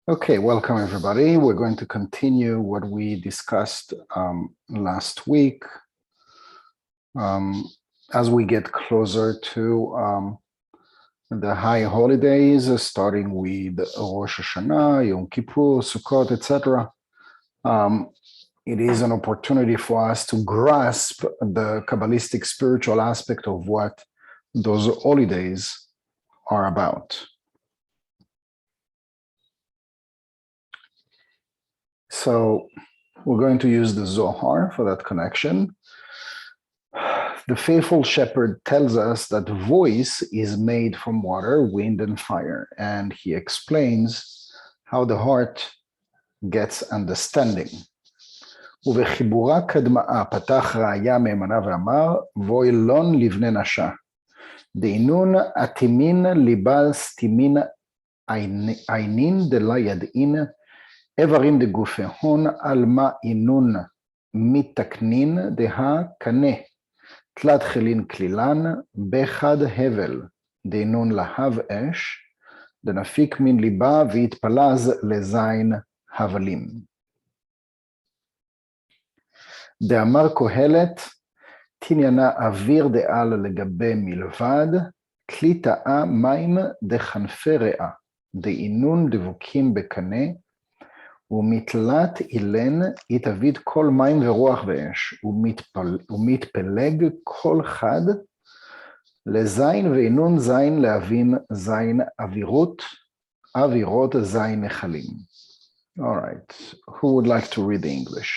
Okay, welcome everybody. We're going to continue what we discussed last week. As we get closer to the high holidays, starting with Rosh Hashanah, Yom Kippur, Sukkot, etc., it is an opportunity for us to grasp the Kabbalistic spiritual aspect of what those holidays are about. So we're going to use the Zohar for that connection. The faithful shepherd tells us that voice is made from water, wind, and fire, and he explains how the heart gets understanding. ובחיבורה כדמעה פתח ראיה מהימנה ואמר, בואי לון לבני נשה. דהינון אטימין ליבה סתימין עינין דלה ידעין, איברים דגופיהון על מה אינון מתקנין דה קנה. תלת חילין כלילן, בחד הבל, דהינון להב אש, דנפיק מן ליבה והתפלז לזין הבלים. דאמר קהלת, תניינה אוויר דעל לגבי מלבד, כלי טעה מים דחנפי רעה, דהינון דבוקים בקנה, ומתלת אילן יתאביד כל מים ורוח ואש, ומתפלג כל חד לזין ואינון זין להבין זין אווירות זין נחלים. All right, who would like to read the English?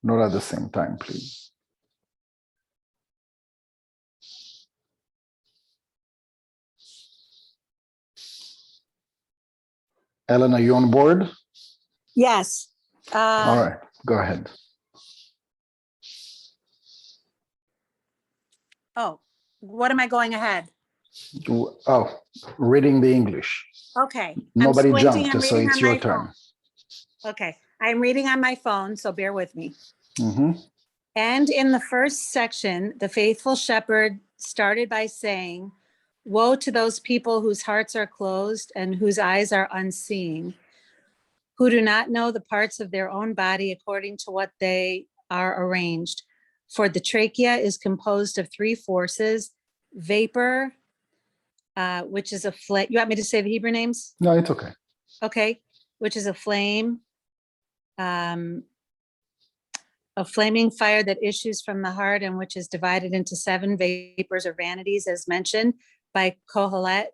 Not at the same time, please. Ellen, are you on board? Yes. All right, go ahead. Oh, what am I going ahead? Oh, reading the English. Okay. Nobody jumped, so it's your turn. Okay. I'm reading on my phone, so bear with me. Mm-hmm. And in the first section, the faithful shepherd started by saying, woe to those people whose hearts are closed and whose eyes are unseeing, who do not know the parts of their own body according to what they are arranged. For the trachea is composed of three forces, vapor, which is a flame. You want me to say the Hebrew names? No, it's okay. Okay, which is a flame, a flaming fire that issues from the heart and which is divided into seven vapors or vanities, as mentioned by Kohelet,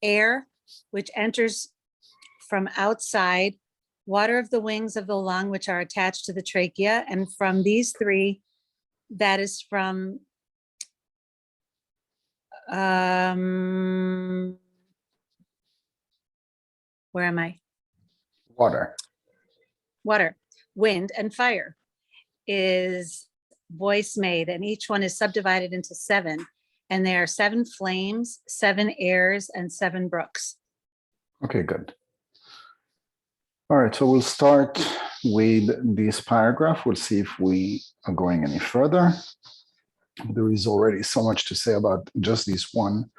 air, which enters from outside, water of the wings of the lung, which are attached to the trachea. And from these three, that is from where am I? Water. Wind and fire is voice made, and each one is subdivided into seven. And there are seven flames, seven airs, and seven brooks. Okay, good. All right, so we'll start with this paragraph. We'll see if we are going any further. There is already so much to say about just this one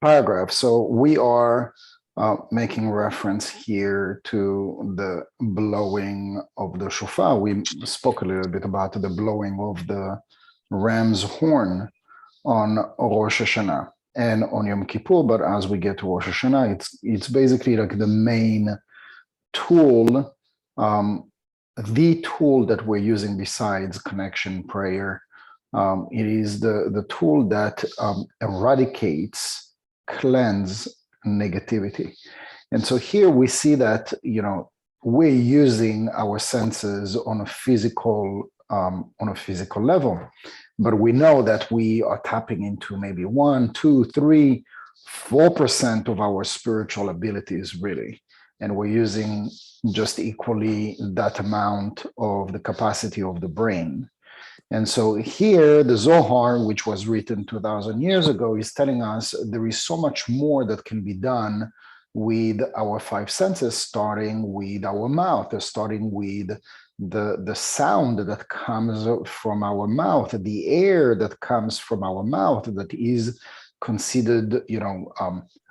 paragraph. So we are making reference here to the blowing of the shofar. We spoke a little bit about the blowing of the ram's horn on Rosh Hashanah and on Yom Kippur, but as we get to Rosh Hashanah, it's basically like the main tool, the tool that we're using besides connection prayer. It is the tool that eradicates, cleanse negativity. And so here we see that, we're using our senses on a physical level, but we know that we are tapping into maybe 1, 2, 3, 4% of our spiritual abilities, really. And we're using just equally that amount of the capacity of the brain. And so here, the Zohar, which was written 2,000 years ago, is telling us there is so much more that can be done with our five senses, starting with our mouth, starting with the sound that comes from our mouth, the air that comes from our mouth that is considered,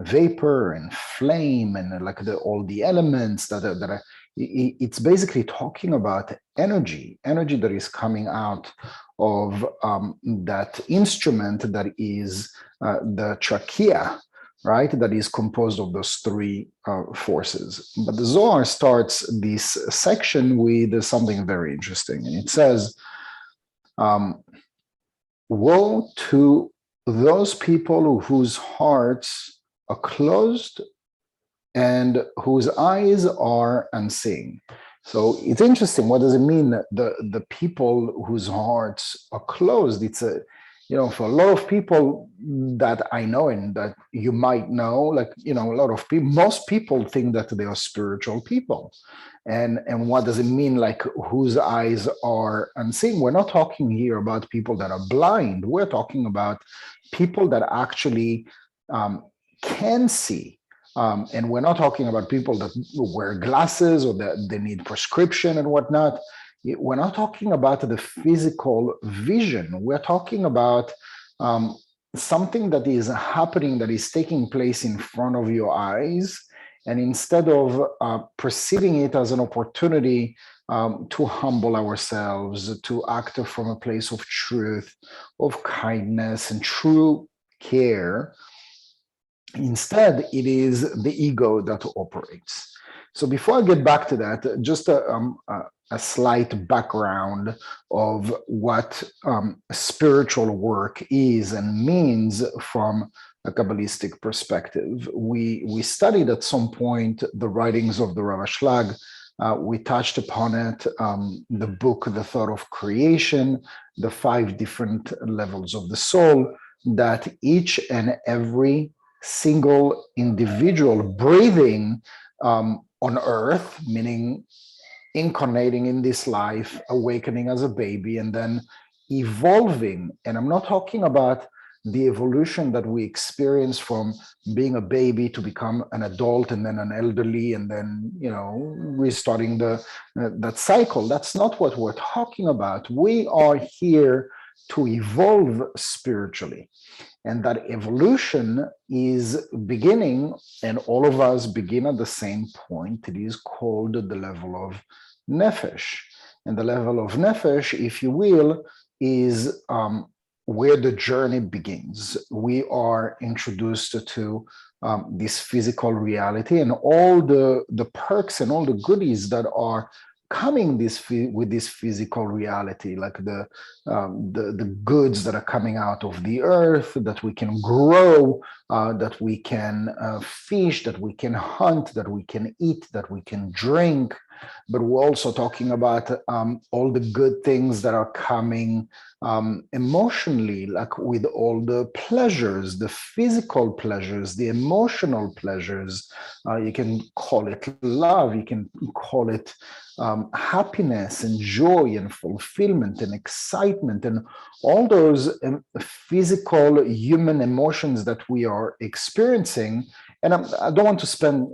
vapor and flame and like all the elements that are it's basically talking about energy that is coming out of that instrument that is the trachea, right? That is composed of those three forces. But the Zohar starts this section with something very interesting. And it says, woe to those people whose hearts are closed and whose eyes are unseeing. So it's interesting. What does it mean? The people whose hearts are closed. It's for a lot of people that I know and that you might know, like, a lot of people, most people think that they are spiritual people. And what does it mean, like, whose eyes are unseeing? We're not talking here about people that are blind. We're talking about people that actually can see. And we're not talking about people that wear glasses or that they need prescription and whatnot. We're not talking about the physical vision. We're talking about something that is happening, that is taking place in front of your eyes. And instead of perceiving it as an opportunity to humble ourselves, to act from a place of truth, of kindness, and true care, instead, it is the ego that operates. So before I get back to that, just a slight background of what spiritual work is and means from a Kabbalistic perspective. We studied at some point the writings of the Rav Ashlag. We touched upon it, the book, The Thought of Creation, the 5 different levels of the soul, that each and every single individual breathing on earth, meaning incarnating in this life, awakening as a baby, and then evolving. And I'm not talking about the evolution that we experience from being a baby to become an adult and then an elderly and then, restarting that cycle. That's not what we're talking about. We are here to evolve spiritually. And that evolution is beginning, and all of us begin at the same point. It is called the level of nefesh. And the level of nefesh, if you will, is where the journey begins. We are introduced to this physical reality and all the perks and all the goodies that are coming with this physical reality, like the goods that are coming out of the earth, that we can grow, that we can fish, that we can hunt, that we can eat, that we can drink. But we're also talking about all the good things that are coming emotionally, like with all the pleasures, the physical pleasures, the emotional pleasures. You can call it love, you can call it happiness and joy and fulfillment and excitement and all those physical human emotions that we are experiencing. And I don't want to spend,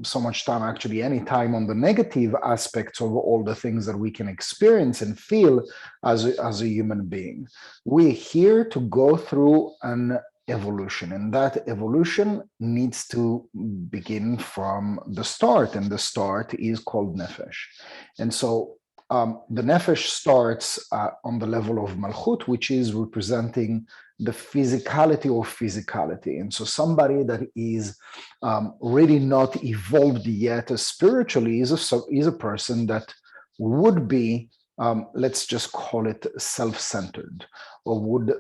so much time, actually any time, on the negative aspects of all the things that we can experience and feel as a human being. We're here to go through an evolution, and that evolution needs to begin from the start, and the start is called nefesh. And so the nefesh starts on the level of malchut, which is representing the physicality of physicality. And so somebody that is really not evolved yet spiritually is a person that would be, let's just call it self-centered, or would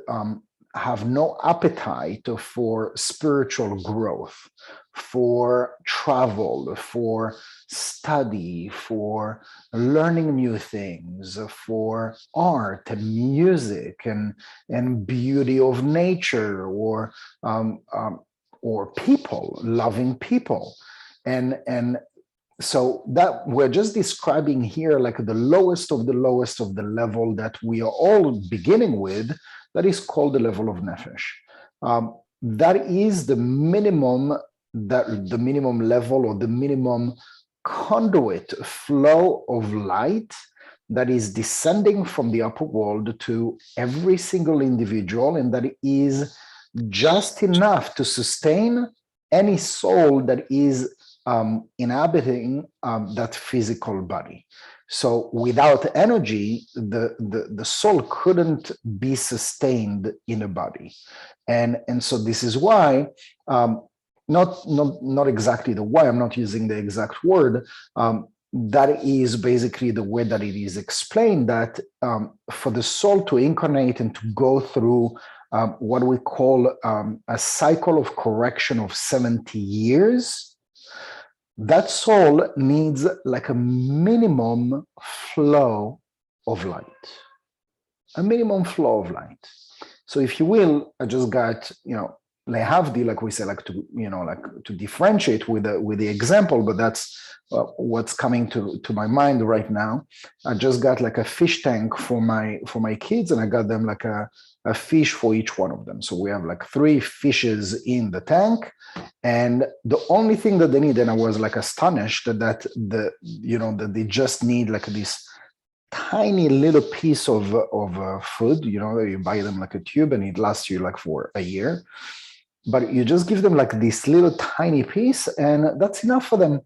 have no appetite for spiritual growth, for travel, for study, for learning new things, for art and music and beauty of nature, or people, loving people. And so that we're just describing here like the lowest of the lowest of the level that we are all beginning with, that is called the level of nefesh. That is the minimum, that the minimum level or the minimum conduit flow of light that is descending from the upper world to every single individual, and that is just enough to sustain any soul that is inhabiting that physical body. So without energy, the soul couldn't be sustained in a body. And so this is why, not exactly the why, I'm not using the exact word, that is basically the way that it is explained, that for the soul to incarnate and to go through what we call a cycle of correction of 70 years, that soul needs like a minimum flow of light, a minimum flow of light. So if you will, I just got, lehavdi, like we say, like to, like to differentiate with the example, but that's what's coming to my mind right now. I just got like a fish tank for my kids, and I got them like a fish for each one of them. So we have like 3 fishes in the tank, and the only thing that they need, and I was like astonished that that they just need like this tiny little piece of food. You buy them like a tube and it lasts you like for a year, but you just give them like this little tiny piece, and that's enough for them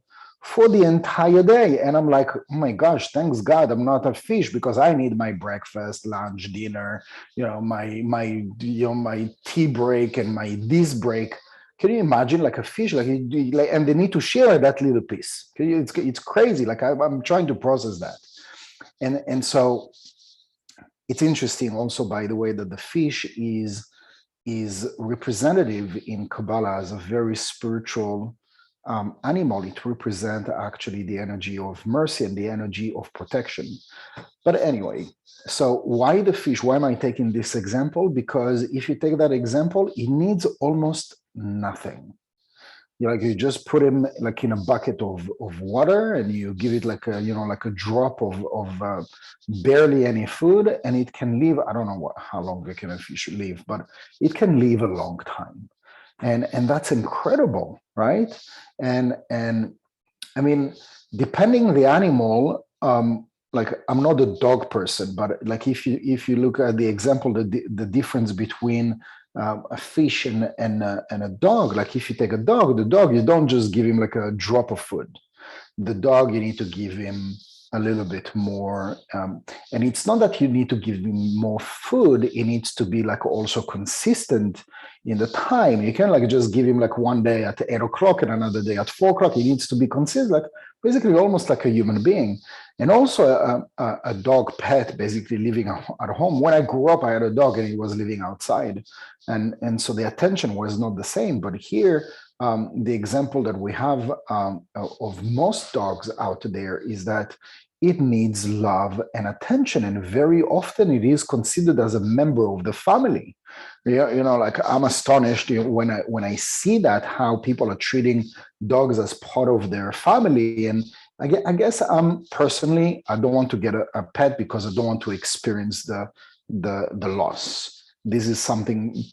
for the entire day. And I'm like, oh my gosh, thanks God I'm not a fish, because I need my breakfast, lunch, dinner, my tea break and my this break. Can you imagine like a fish, and they need to share that little piece? It's crazy. Like I'm trying to process that. And so it's interesting also, by the way, that the fish is representative in Kabbalah as a very spiritual animal. It represents actually the energy of mercy and the energy of protection. But anyway, so why the fish? Why am I taking this example? Because if you take that example, it needs almost nothing. You just put him like in a bucket of water, and you give it like a drop of barely any food, and it can live. I don't know how long can a fish live, but it can live a long time, and that's incredible, right? And I mean, depending the animal, like I'm not a dog person, but like if you look at the example, the difference between a fish and a dog, like if you take a dog, the dog, you don't just give him like a drop of food. The dog, you need to give him a little bit more, and it's not that you need to give him more food, it needs to be like also consistent in the time. You can't like just give him like one day at 8 o'clock and another day at 4 o'clock. He needs to be consistent, like basically almost like a human being. And also a dog pet basically living at home. When I grew up, I had a dog and he was living outside, and so the attention was not the same. But here, the example that we have of most dogs out there is that it needs love and attention, and very often it is considered as a member of the family. Like I'm astonished when I see that, how people are treating dogs as part of their family. And I guess personally, I don't want to get a pet because I don't want to experience the loss. This is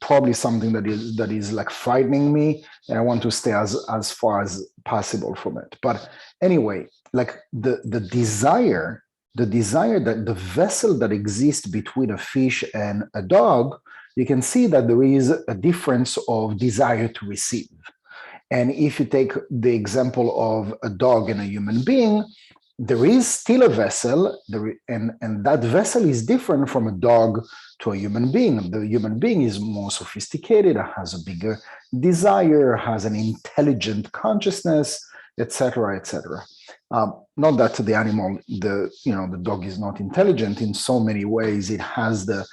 probably something that is like frightening me, and I want to stay as far as possible from it. But anyway, like the desire that the vessel that exists between a fish and a dog, you can see that there is a difference of desire to receive. And if you take the example of a dog and a human being, there is still a vessel, and that vessel is different from a dog to a human being. The human being is more sophisticated, has a bigger desire, has an intelligent consciousness, etc., etc. Not that the animal, the dog is not intelligent. In so many ways, it has the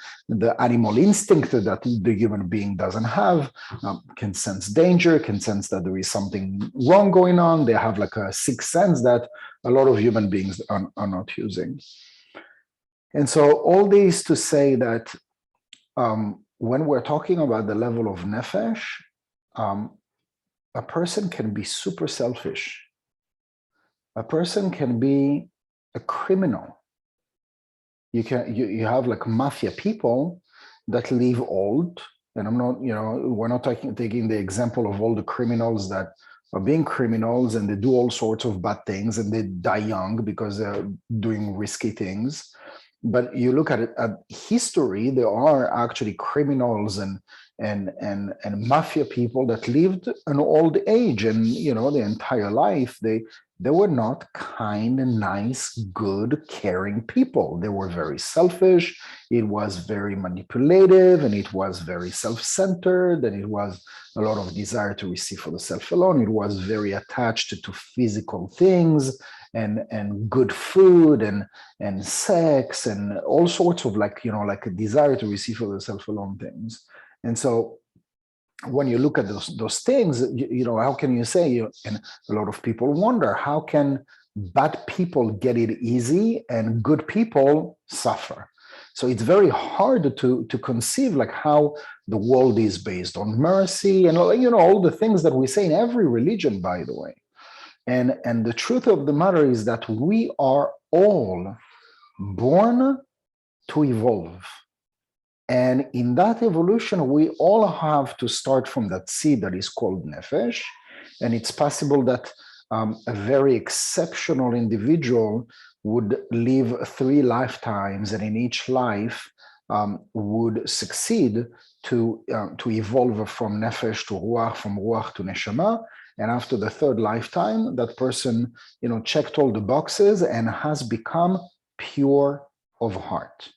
animal instinct that the human being doesn't have. Can sense danger, can sense that there is something wrong going on. They have like a sixth sense that a lot of human beings are not using. And so all this to say that when we're talking about the level of nefesh, a person can be super selfish. A person can be a criminal. You have like mafia people that live old, and I'm not, we're not taking the example of all the criminals that are being criminals and they do all sorts of bad things and they die young because they're doing risky things. But you look at it at history, there are actually criminals and mafia people that lived an old age, and the entire life they were not kind and nice, good, caring people. They were very selfish. It was very manipulative, and it was very self-centered, and it was a lot of desire to receive for the self alone. It was very attached to physical things and good food and sex and all sorts of like a desire to receive for the self alone things. And so when you look at those things, how can you say, and a lot of people wonder, how can bad people get it easy and good people suffer? So it's very hard to conceive like how the world is based on mercy and all the things that we say in every religion, by the way. And the truth of the matter is that we are all born to evolve. And in that evolution, we all have to start from that seed that is called nefesh. And it's possible that a very exceptional individual would live 3 lifetimes, and in each life would succeed to evolve from nefesh to ruach, from ruach to neshama. And after the 3rd lifetime, that person, checked all the boxes and has become pure of heart.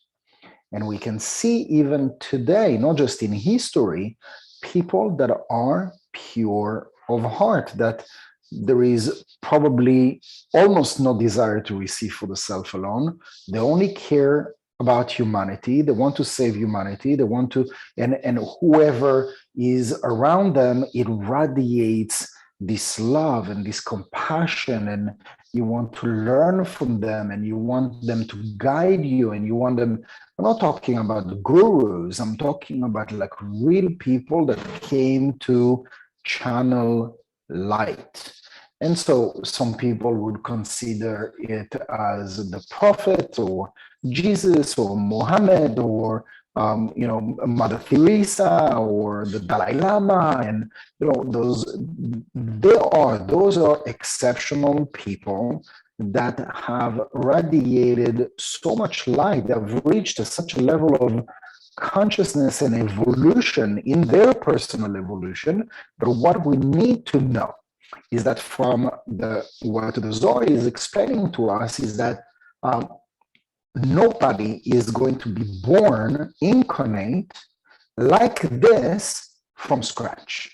And we can see even today, not just in history, people that are pure of heart, that there is probably almost no desire to receive for the self alone. They only care about humanity. They want to save humanity. They want to, and whoever is around them, it radiates this love and this compassion, and you want to learn from them, and you want them to guide you, and you want them. I'm not talking about the gurus. I'm talking about like real people that came to channel light. And so some people would consider it as the prophet or Jesus or Muhammad or Mother Teresa or the Dalai Lama, and those are exceptional people that have radiated so much light. They've reached such a level of consciousness and evolution in their personal evolution. But what we need to know is that from what the Zohar is explaining to us is that nobody is going to be born incarnate like this from scratch.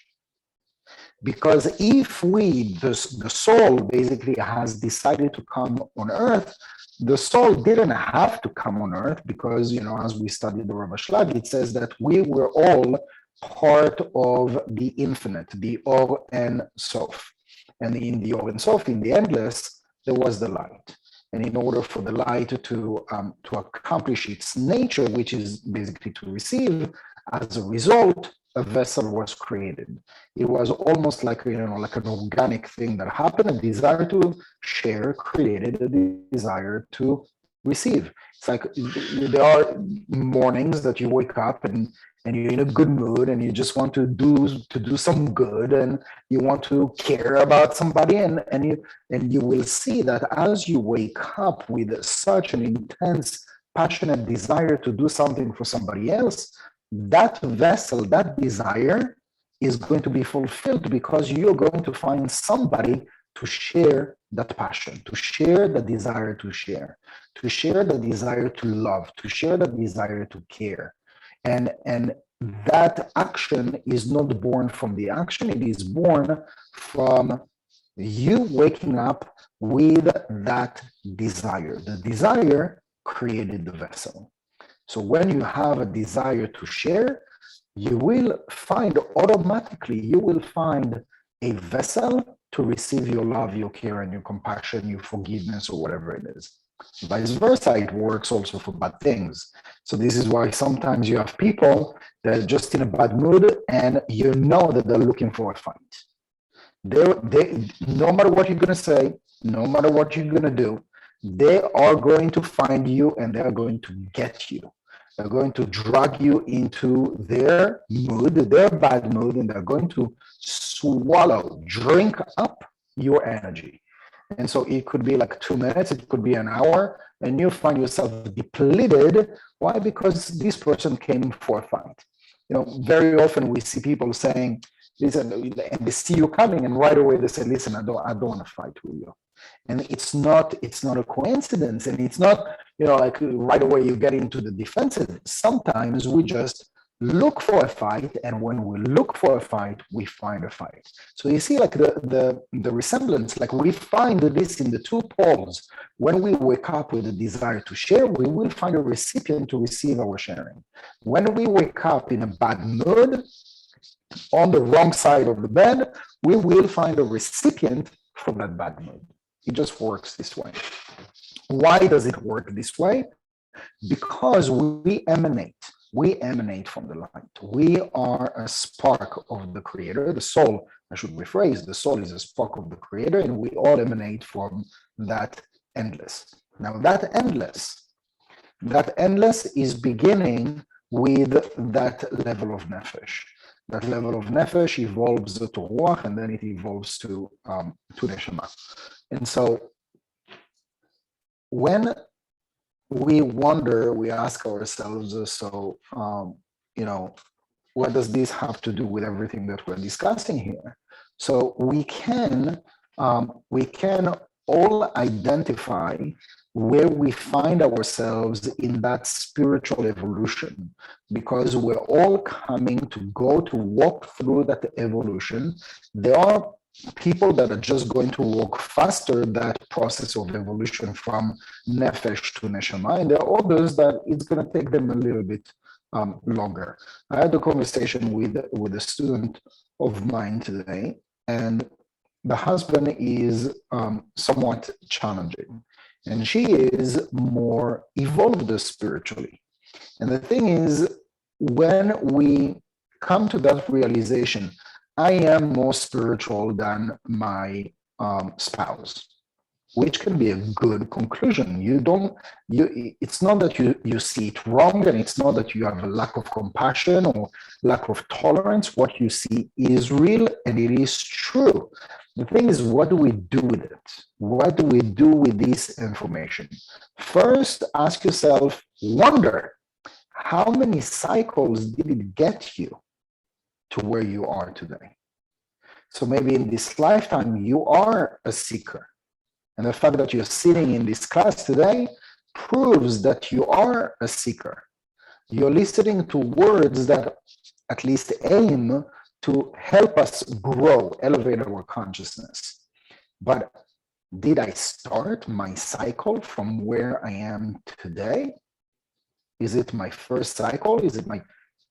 Because if the soul basically has decided to come on earth, the soul didn't have to come on earth because, as we studied the Rav Ashlag, it says that we were all part of the infinite, the Or and Sof. And in the Or and Sof, in the endless, there was the light. And in order for the light to accomplish its nature, which is basically to receive, as a result, a vessel was created. It was almost like like an organic thing that happened. A desire to share created a desire to receive. It's like there are mornings that you wake up and you're in a good mood and you just want to do some good and you want to care about somebody, and you will see that as you wake up with such an intense, passionate desire to do something for somebody else, that vessel, that desire is going to be fulfilled because you're going to find somebody to share that passion, to share the desire to share the desire to love, to share the desire to care. And that action is not born from the action, it is born from you waking up with that desire. The desire created the vessel. So when you have a desire to share, you will find automatically, a vessel to receive your love, your care, and your compassion, your forgiveness, or whatever it is. Vice versa, it works also for bad things. So this is why sometimes you have people that are just in a bad mood and you know that they're looking for a fight. No matter what you're going to say, no matter what you're going to do, they are going to find you and they are going to get you. They're going to drag you into their mood, their bad mood, and they're going to swallow, drink up your energy. And so it could be like 2 minutes, it could be an hour, and you find yourself depleted. Why? Because this person came for a fight. Very often we see people saying, listen, and they see you coming, and right away they say, listen, I don't want to fight with you. And it's not a coincidence, and it's not, like right away you get into the defensive. Sometimes we just look for a fight, and when we look for a fight, we find a fight. So you see, like the resemblance, like we find this in the two poles. When we wake up with a desire to share, we will find a recipient to receive our sharing. When we wake up in a bad mood, on the wrong side of the bed, we will find a recipient from that bad mood. It just works this way. Why does it work this way? Because we emanate from the light. We are a spark of the Creator. The soul, I should rephrase, the soul is a spark of the Creator, and we all emanate from that endless. Now that endless is beginning with that level of nefesh. That level of nefesh evolves to ruach, and then it evolves to neshama. And so when we wonder, we ask ourselves, what does this have to do with everything that we're discussing here? So we can all identify where we find ourselves in that spiritual evolution, because we're all coming to walk through that evolution. There are people that are just going to walk faster that process of evolution from nefesh to neshama, and there are others that it's going to take them a little bit longer. I had a conversation with a student of mine today, and the husband is somewhat challenging, and she is more evolved spiritually. And the thing is, when we come to that realization, I am more spiritual than my spouse, which can be a good conclusion. It's not that you see it wrong, and it's not that you have a lack of compassion or lack of tolerance. What you see is real and it is true. The thing is, what do we do with it? What do we do with this information? First, ask yourself, wonder, how many cycles did it get you to where you are today? So maybe in this lifetime, you are a seeker. And the fact that you're sitting in this class today proves that you are a seeker. You're listening to words that at least aim to help us grow, elevate our consciousness. But did I start my cycle from where I am today? Is it my first cycle?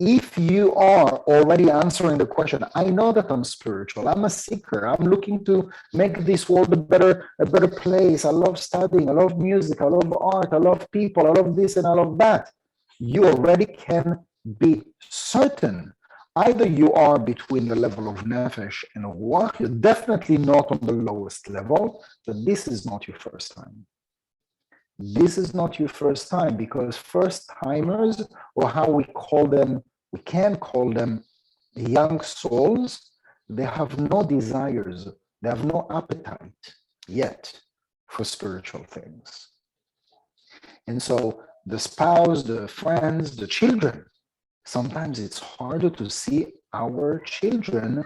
If you are already answering the question, I know that I'm spiritual, I'm a seeker, I'm looking to make this world a better place. I love studying, I love music, I love art, I love people, I love this and I love that. You already can be certain. Either you are between the level of nefesh and ruach, you're definitely not on the lowest level, but this is not your first time. This is not your first time, because first timers, or how we can call them young souls, they have no desires, they have no appetite yet for spiritual things. And so the spouse, the friends, the children, sometimes it's harder to see our children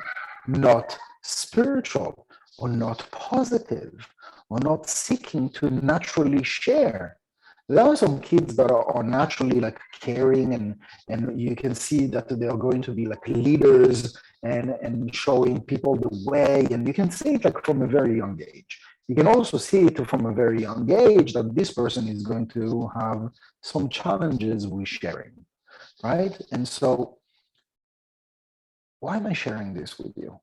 not spiritual or not positive or not seeking to naturally share. There are some kids that are naturally like caring, and you can see that they are going to be like leaders and showing people the way. And you can see it like from a very young age. You can also see it from a very young age that this person is going to have some challenges with sharing, right? And so why am I sharing this with you?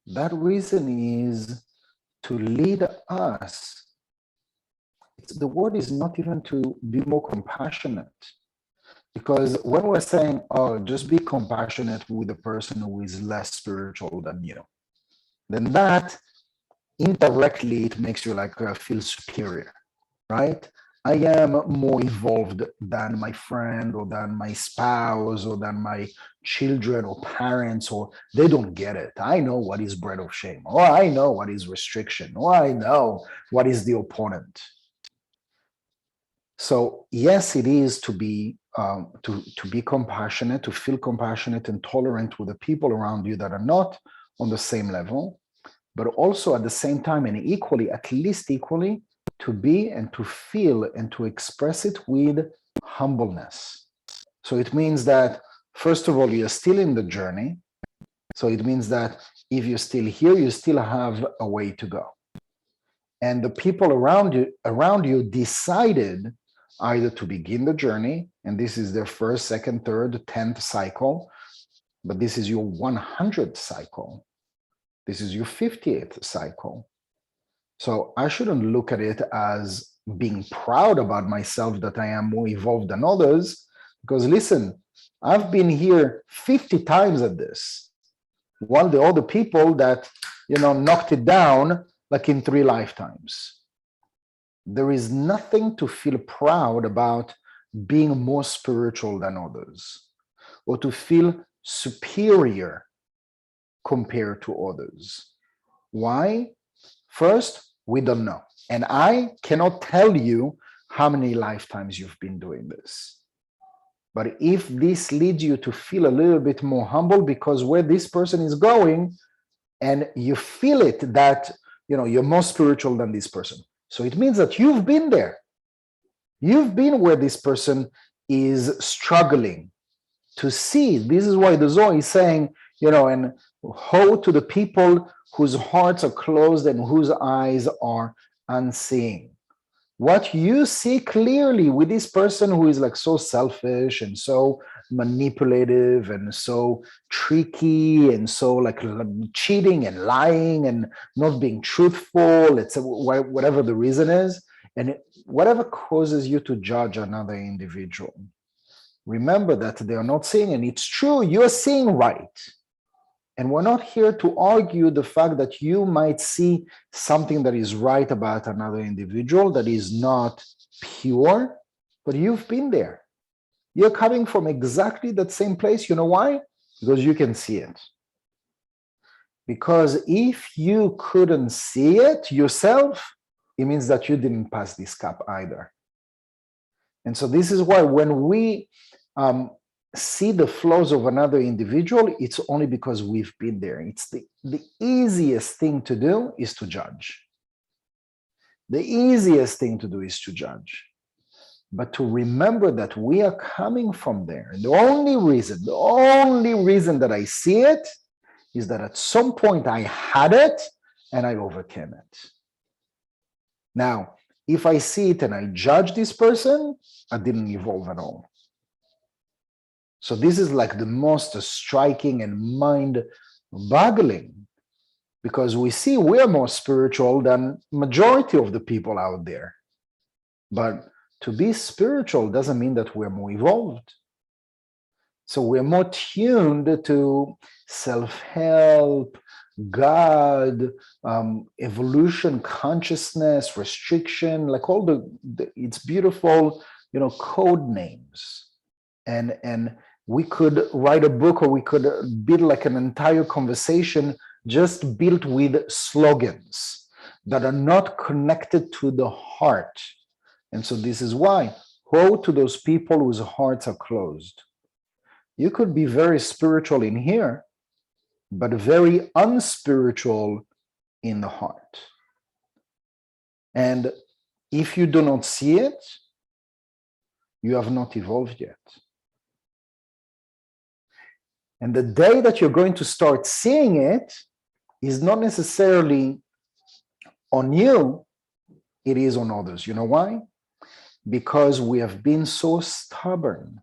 That reason is to lead us. The word is not even to be more compassionate, because when we're saying, oh, just be compassionate with the person who is less spiritual than you, then that indirectly it makes you like feel superior, right? I am more evolved than my friend or than my spouse or than my children or parents, or they don't get it. I know what is bread of shame, or I know what is restriction, or I know what is the opponent. So yes, it is to be compassionate, to feel compassionate and tolerant with the people around you that are not on the same level, but also at the same time and equally, at least equally, to be and to feel and to express it with humbleness. So it means that, first of all, you're still in the journey. So it means that if you're still here, you still have a way to go. And the people around you decided either to begin the journey, and this is their first, second, third, 10th cycle, but this is your 100th cycle. This is your 50th cycle. So I shouldn't look at it as being proud about myself that I am more evolved than others, because listen, I've been here 50 times at this, while the other people that, knocked it down like in 3 lifetimes. There is nothing to feel proud about being more spiritual than others, or to feel superior compared to others. Why? First, we don't know. And I cannot tell you how many lifetimes you've been doing this. But if this leads you to feel a little bit more humble because where this person is going, and you feel it that, you're more spiritual than this person. So it means that you've been there. You've been where this person is struggling to see. This is why the Zohar is saying, and woe to the people whose hearts are closed and whose eyes are unseeing. What you see clearly with this person who is like so selfish and so manipulative and so tricky and so like cheating and lying and not being truthful, it's whatever the reason is, and whatever causes you to judge another individual, remember that they are not seeing, and it's true, you're seeing right. And we're not here to argue the fact that you might see something that is right about another individual that is not pure, but you've been there. You're coming from exactly that same place. You know why? Because you can see it. Because if you couldn't see it yourself, it means that you didn't pass this cup either. And so this is why when we see the flaws of another individual, it's only because we've been there. It's the easiest thing to do is to judge. The easiest thing to do is to judge. But to remember that we are coming from there. And the only reason that I see it is that at some point I had it and I overcame it. Now, if I see it and I judge this person, I didn't evolve at all. So this is like the most striking and mind-boggling, because we see we're more spiritual than majority of the people out there. But to be spiritual doesn't mean that we're more evolved. So we're more tuned to self-help, God, evolution, consciousness, restriction, like all the it's beautiful, code names. And we could write a book, or we could build like an entire conversation just built with slogans that are not connected to the heart. And so this is why, woe to those people whose hearts are closed. You could be very spiritual in here, but very unspiritual in the heart. And if you do not see it, you have not evolved yet. And the day that you're going to start seeing it is not necessarily on you, it is on others. You know why? Because we have been so stubborn,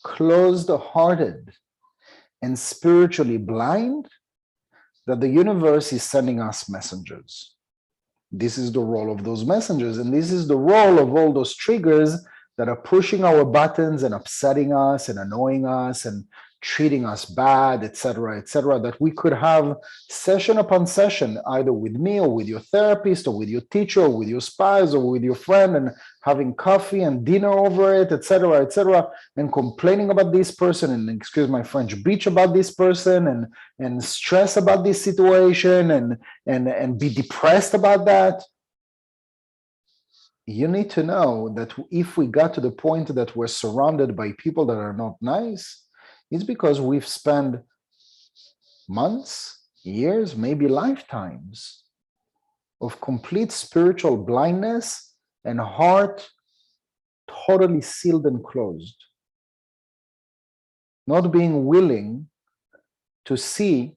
closed-hearted, and spiritually blind that the universe is sending us messengers. This is the role of those messengers, and this is the role of all those triggers that are pushing our buttons and upsetting us and annoying us and treating us bad, etc., that we could have session upon session, either with me or with your therapist or with your teacher or with your spouse or with your friend, and having coffee and dinner over it, etc., and complaining about this person, and excuse my French, bitch about this person, and stress about this situation, and be depressed about that. You need to know that if we got to the point that we're surrounded by people that are not nice, it's because we've spent months, years, maybe lifetimes of complete spiritual blindness and heart totally sealed and closed. Not being willing to see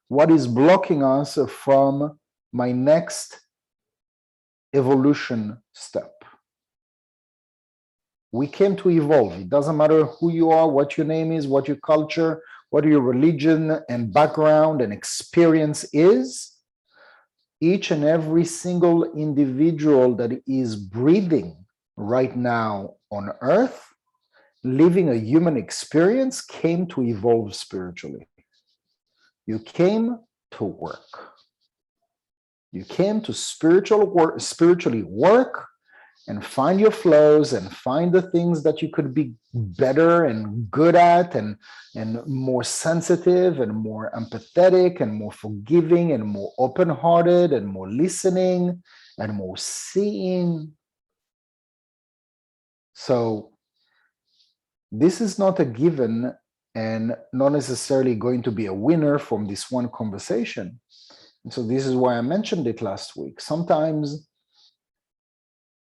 what is blocking us from my next evolution step. We came to evolve. It doesn't matter who you are, what your name is, what your culture, what your religion and background and experience is. Each and every single individual that is breathing right now on earth, living a human experience, came to evolve spiritually. You came to work. You came to spiritually work and find your flows and find the things that you could be better and good at, and more sensitive and more empathetic and more forgiving and more open-hearted and more listening and more seeing. So this is not a given and not necessarily going to be a winner from this one conversation. And so this is why I mentioned it last week. Sometimes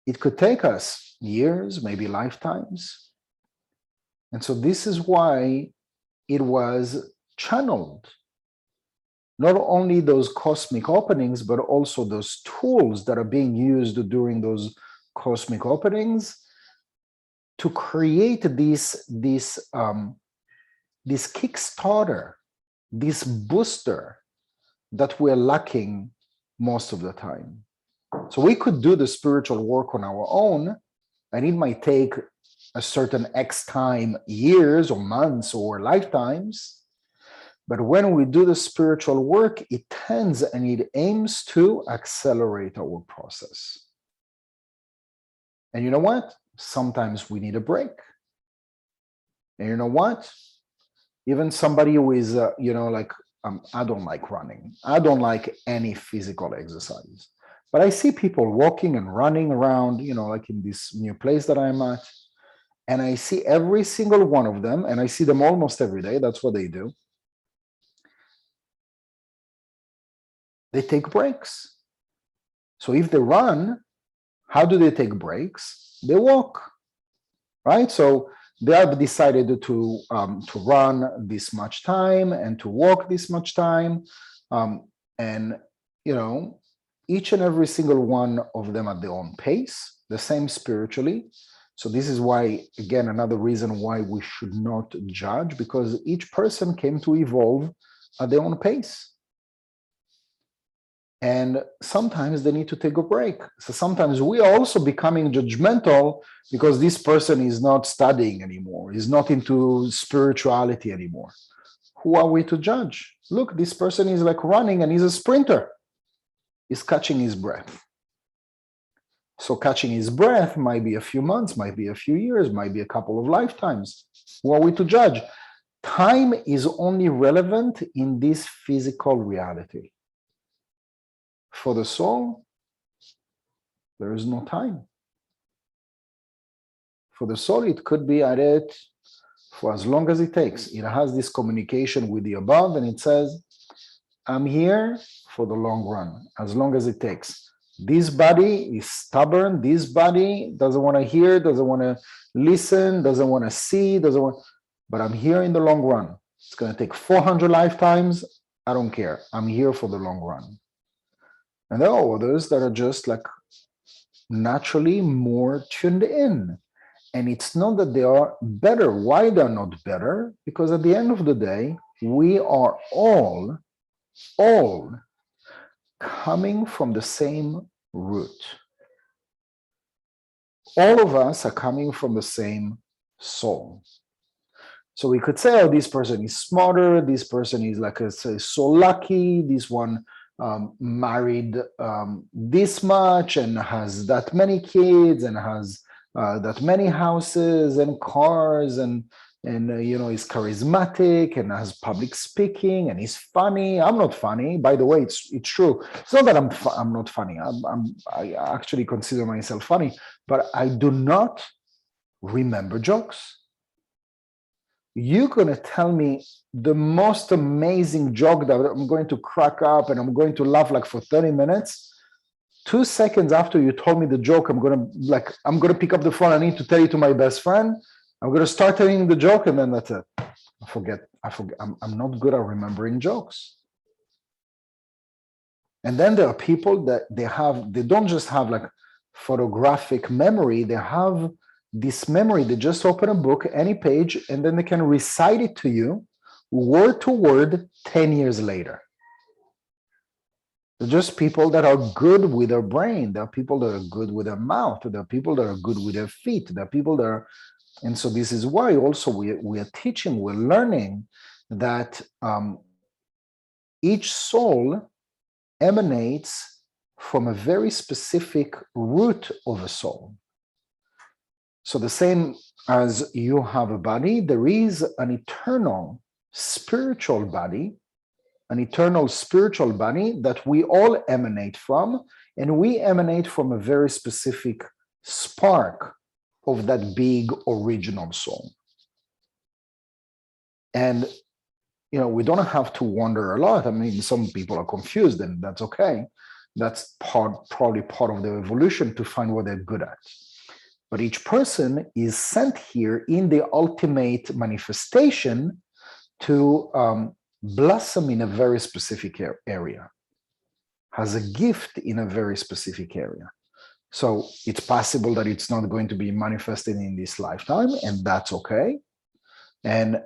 it could take us years, maybe lifetimes. And so this is why it was channeled. Not only those cosmic openings, but also those tools that are being used during those cosmic openings to create this Kickstarter, this booster that we're lacking most of the time. So we could do the spiritual work on our own, and it might take a certain X time, years or months or lifetimes. But when we do the spiritual work, it tends and it aims to accelerate our process. And you know what? Sometimes we need a break. And you know what? Even somebody who is, I don't like running. I don't like any physical exercise. But I see people walking and running around, like in this new place that I'm at. And I see every single one of them, and I see them almost every day. That's what they do. They take breaks. So if they run, how do they take breaks? They walk, right? So they have decided to run this much time and to walk this much time. Each and every single one of them at their own pace, the same spiritually. So this is why, again, another reason why we should not judge, because each person came to evolve at their own pace. And sometimes they need to take a break. So sometimes we are also becoming judgmental because this person is not studying anymore, is not into spirituality anymore. Who are we to judge? Look, this person is like running and he's a sprinter. He's catching his breath. So catching his breath might be a few months, might be a few years, might be a couple of lifetimes. Who are we to judge? Time is only relevant in this physical reality. For the soul, there is no time. For the soul, it could be at it for as long as it takes. It has this communication with the above, and it says, I'm here for the long run, as long as it takes. This body is stubborn. This body doesn't want to hear, doesn't want to listen, doesn't want to see, but I'm here in the long run. It's going to take 400 lifetimes. I don't care. I'm here for the long run. And there are others that are just like naturally more tuned in. And it's not that they are better. Why they're not better? Because at the end of the day, we are all coming from the same root. All of us are coming from the same soul. So we could say, oh, this person is smarter. This person is like, say, so lucky. This one married this much and has that many kids and has that many houses and cars and is charismatic and has public speaking and is funny. I'm not funny, by the way. It's true. It's not that I'm not funny. I actually consider myself funny, but I do not remember jokes. You're going to tell me the most amazing joke that I'm going to crack up and I'm going to laugh like for 30 minutes. 2 seconds after you told me the joke, I'm going to pick up the phone. I need to tell you to my best friend. I'm going to start telling the joke, and then that's it. I forget. I'm not good at remembering jokes. And then there are people that they don't just have like photographic memory. They have this memory. They just open a book, any page, and then they can recite it to you word to word 10 years later. They're just people that are good with their brain. There are people that are good with their mouth. There are people that are good with their feet. There are people that are, and so this is why also we are teaching, we're learning that each soul emanates from a very specific root of a soul. So the same as you have a body, there is an eternal spiritual body that we all emanate from, and we emanate from a very specific spark of that big original soul. And we don't have to wonder a lot. I mean, some people are confused, and that's okay. That's probably part of their evolution to find what they're good at. But each person is sent here in the ultimate manifestation to blossom in a very specific area, has a gift in a very specific area. So it's possible that it's not going to be manifested in this lifetime, and that's okay. And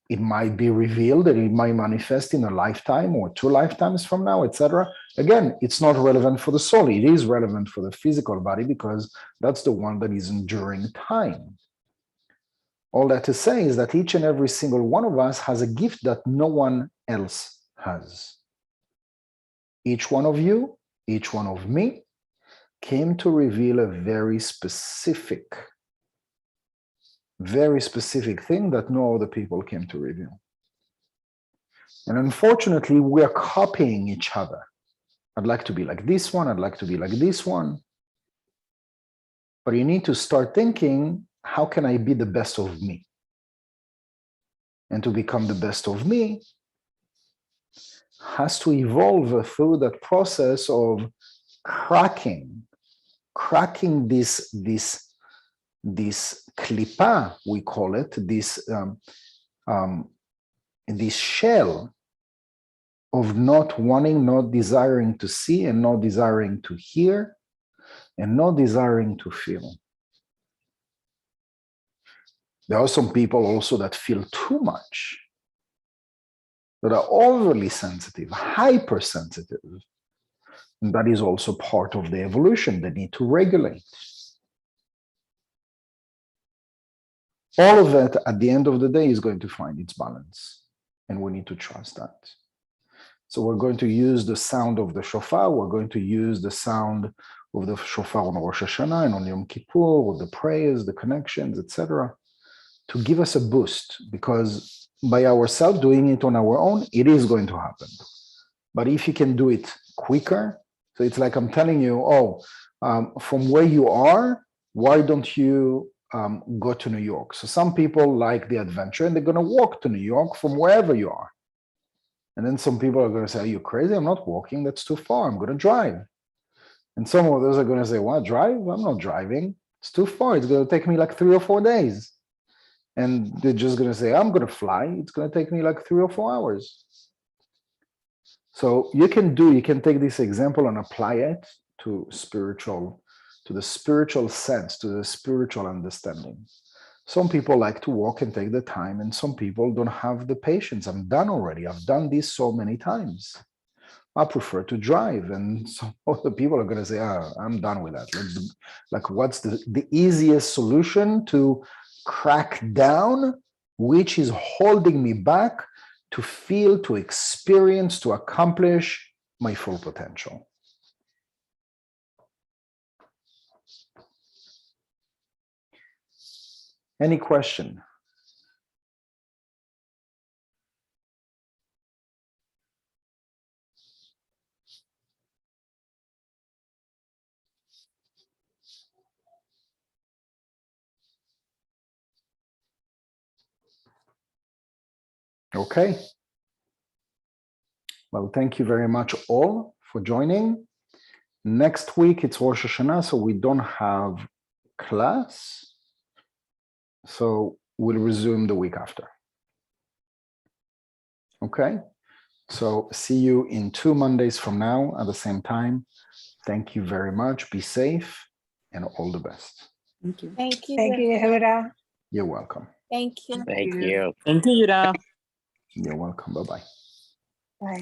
it might be revealed that it might manifest in a lifetime or 2 lifetimes from now, etc. Again, it's not relevant for the soul. It is relevant for the physical body because that's the one that is enduring time. All that to say is that each and every single one of us has a gift that no one else has. Each one of you, each one of me, came to reveal a very specific thing that no other people came to reveal. And unfortunately, we are copying each other. I'd like to be like this one. I'd like to be like this one. But you need to start thinking, how can I be the best of me? And to become the best of me has to evolve through that process of cracking this klipa, we call it, this shell of not wanting, not desiring to see, and not desiring to hear, and not desiring to feel. There are some people also that feel too much, that are overly sensitive, hypersensitive. And that is also part of the evolution. They need to regulate. All of that, at the end of the day, is going to find its balance. And we need to trust that. So we're going to use the sound of the shofar. We're going to use the sound of the shofar on Rosh Hashanah and on Yom Kippur, the prayers, the connections, etc., to give us a boost. Because by ourselves doing it on our own, it is going to happen. But if you can do it quicker, so it's like I'm telling you, from where you are, why don't you go to New York? So some people like the adventure and they're going to walk to New York from wherever you are. And then some people are going to say, are you crazy? I'm not walking. That's too far. I'm going to drive. And some others are going to say, what, drive? I'm not driving. It's too far. It's going to take me like 3 or 4 days. And they're just going to say, I'm going to fly. It's going to take me like 3 or 4 hours. So you can take this example and apply it to the spiritual sense, to the spiritual understanding. Some people like to walk and take the time, and some people don't have the patience. I'm done already. I've done this so many times. I prefer to drive. And some other people are going to say, I'm done with that. Like, what's the easiest solution to crack down which is holding me back to feel, to experience, to accomplish my full potential? Any question? Okay. Well, thank you very much all for joining. Next week, it's Rosh Hashanah, so we don't have class. So we'll resume the week after. Okay. So see you in 2 Mondays from now at the same time. Thank you very much. Be safe and all the best. Thank you. Thank you. Thank you, Yehuda. You're welcome. Thank you. Thank you. Thank you, Yuda. You're welcome. Bye-bye. Bye.